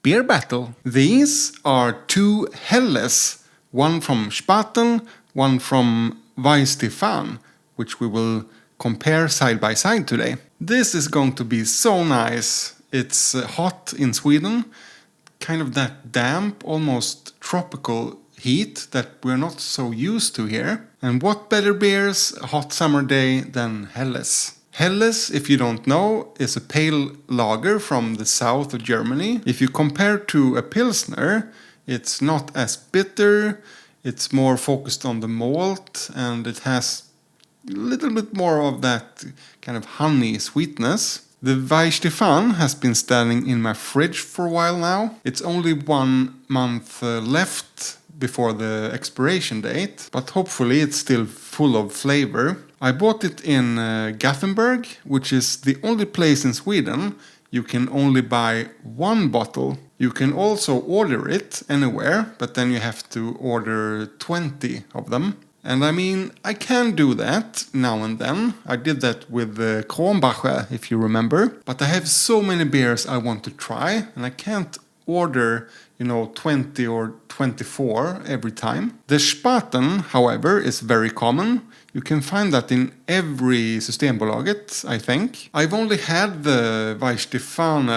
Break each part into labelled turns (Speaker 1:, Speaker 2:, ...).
Speaker 1: beer battle. These are two Helles, one from Spaten, one from Weihenstephan, which we will compare side by side today. This is going to be so nice. It's hot in Sweden, kind of that damp, almost tropical heat that we're not so used to here. And what better beers a hot summer day than Helles? Helles, if you don't know, is a pale lager from the south of Germany. If you compare to a Pilsner, it's not as bitter, it's more focused on the malt, and it has a little bit more of that kind of honey sweetness. The Weihenstephan has been standing in my fridge for a while now. It's only 1 month left before the expiration date, but hopefully it's still full of flavor. I bought it in Gothenburg, which is the only place in Sweden you can only buy 1 bottle. You can also order it anywhere, but then you have to order 20 of them. And I mean, I can do that now and then. I did that with Kronbacher, if you remember. But I have so many beers I want to try, and I can't order 20 or 24 every time. The Spaten, however, is very common. You can find that in every Systembolaget, I think. I've only had the Weihenstephan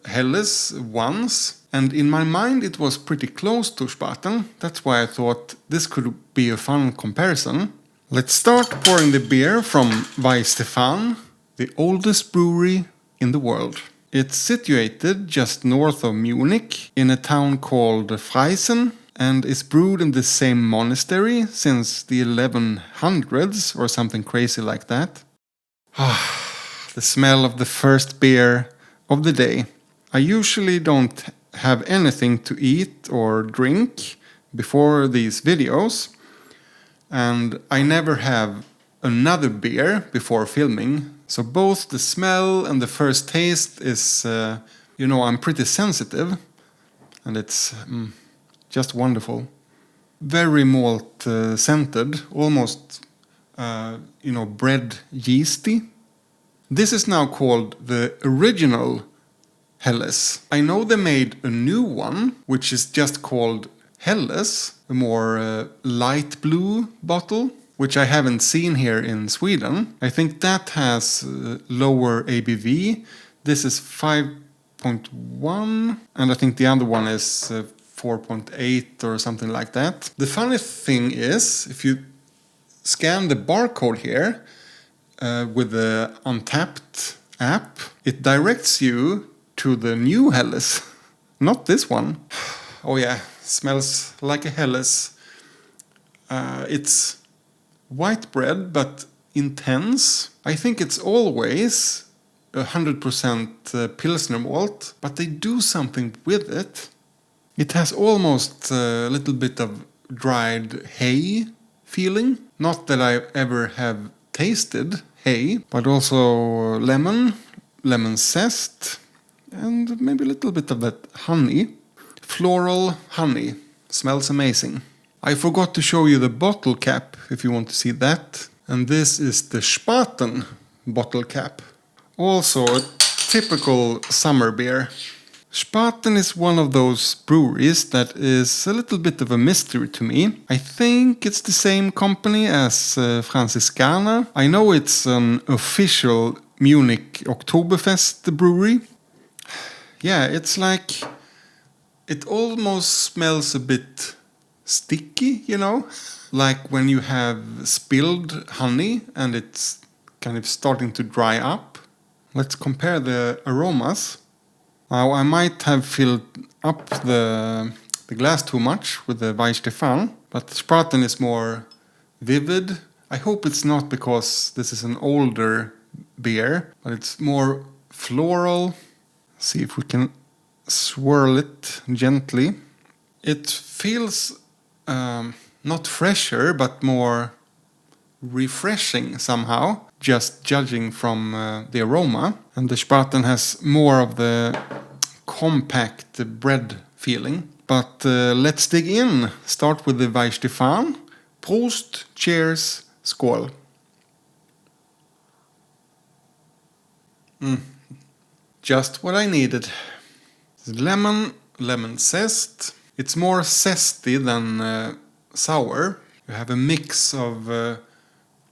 Speaker 1: Helles once, and in my mind it was pretty close to Spaten. That's why I thought this could be a fun comparison. Let's start pouring the beer from Weihenstephan, the oldest brewery in the world. It's situated just north of Munich in a town called Freisen and is brewed in the same monastery since the 1100s or something crazy like that. The smell of the first beer of the day. I usually don't have anything to eat or drink before these videos, and I never have another beer before filming. So both the smell and the first taste is, I'm pretty sensitive, and it's just wonderful. Very malt scented, almost, bread yeasty. This is now called the original Helles. I know they made a new one, which is just called Helles, a more light blue bottle, which I haven't seen here in Sweden. I think that has lower ABV. This is 5.1, and I think the other one is 4.8 or something like that. The funny thing is, if you scan the barcode here with the Untapped app, it directs you to the new Helles, not this one. Oh yeah, smells like a Helles. It's white bread, but intense. I think it's always 100% Pilsner malt, but they do something with it. It has almost a little bit of dried hay feeling. Not that I ever have tasted hay, but also lemon zest, and maybe a little bit of that honey. Floral honey. Smells amazing. I forgot to show you the bottle cap, if you want to see that. And this is the Spaten bottle cap. Also a typical summer beer. Spaten is one of those breweries that is a little bit of a mystery to me. I think it's the same company as Franziskaner. I know it's an official Munich Oktoberfest brewery. Yeah, it's like... It almost smells a bit sticky, like when you have spilled honey and it's kind of starting to dry up. Let's compare the aromas. Now I might have filled up the glass too much with the Weihenstephan, but Spaten is more vivid. I hope it's not because this is an older beer, but it's more floral. See if we can swirl it gently. It feels not fresher, but more refreshing somehow, just judging from the aroma. And the Spaten has more of the compact bread feeling. But let's dig in. Start with the Weihenstephan. Prost, cheers, skål. Just what I needed. Lemon, lemon zest. It's more zesty than sour. You have a mix of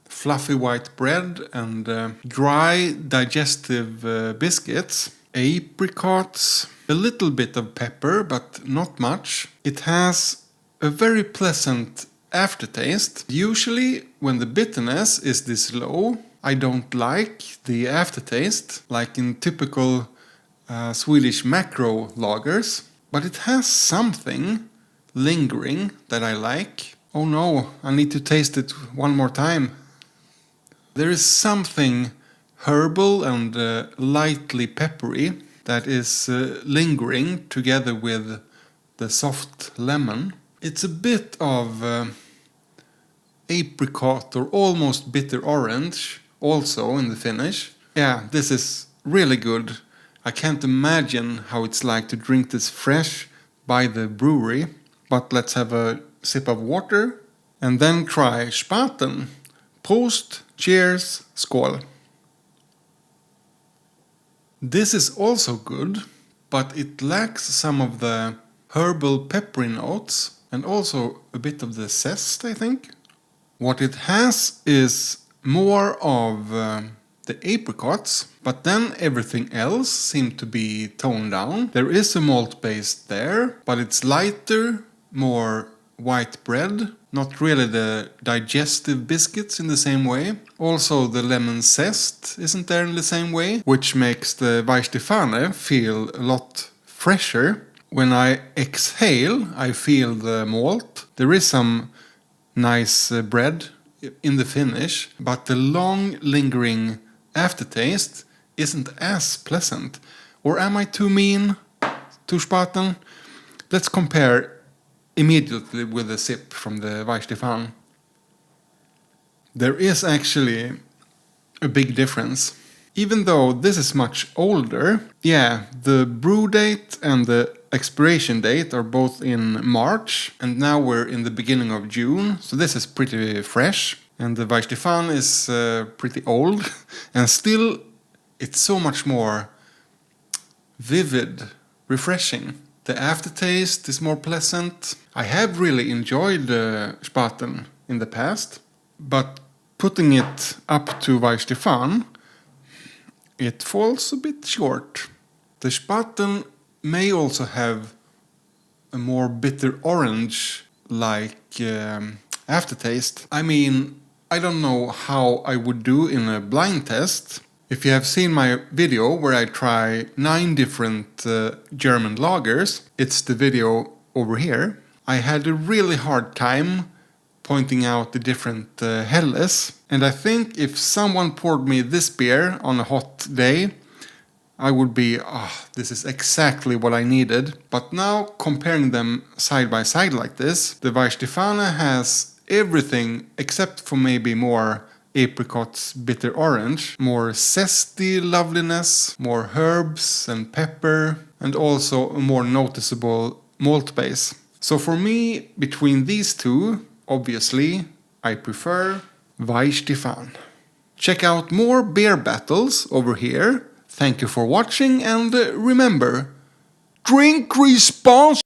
Speaker 1: fluffy white bread and dry digestive biscuits, apricots, a little bit of pepper but not much. It has a very pleasant aftertaste. Usually when the bitterness is this low, I don't like the aftertaste like in typical Swedish macro lagers, but it has something lingering that I like. Oh no, I need to taste it one more time. There is something herbal and lightly peppery that is lingering together with the soft lemon. It's a bit of apricot or almost bitter orange also in the finish. Yeah, this is really good. I can't imagine how it's like to drink this fresh by the brewery. But let's have a sip of water and then try Spaten. Prost, cheers, skål. This is also good, but it lacks some of the herbal peppery notes and also a bit of the zest, I think. What it has is more of the apricots, but then everything else seems to be toned down. There is a malt base there, but it's lighter, more white bread, not really the digestive biscuits in the same way. Also the lemon zest isn't there in the same way, which makes the Weihenstephaner feel a lot fresher. When I exhale, I feel the malt. There is some nice bread in the finish, but the long lingering aftertaste isn't as pleasant. Or am I too mean to Spaten? Let's compare immediately with a sip from the Weihenstephan. There is actually a big difference. Even though this is much older, yeah, the brew date and the expiration date are both in March, and now we're in the beginning of June, so this is pretty fresh. And the Weihenstephan is pretty old, and still it's so much more vivid, refreshing. The aftertaste is more pleasant. I have really enjoyed Spaten in the past, but putting it up to Weihenstephan, it falls a bit short. The Spaten may also have a more bitter orange-like aftertaste. I mean, I don't know how I would do in a blind test. If you have seen my video where I try 9 different German lagers, it's the video over here. I had a really hard time pointing out the different helles, and I think if someone poured me this beer on a hot day, I would be, this is exactly what I needed. But now, comparing them side by side like this, the Weihenstephaner has everything except for maybe more apricots, bitter orange, more zesty loveliness, more herbs and pepper, and also a more noticeable malt base. So for me, between these two, obviously, I prefer Weihenstephan. Check out more beer battles over here. Thank you for watching, and remember, drink responsibly.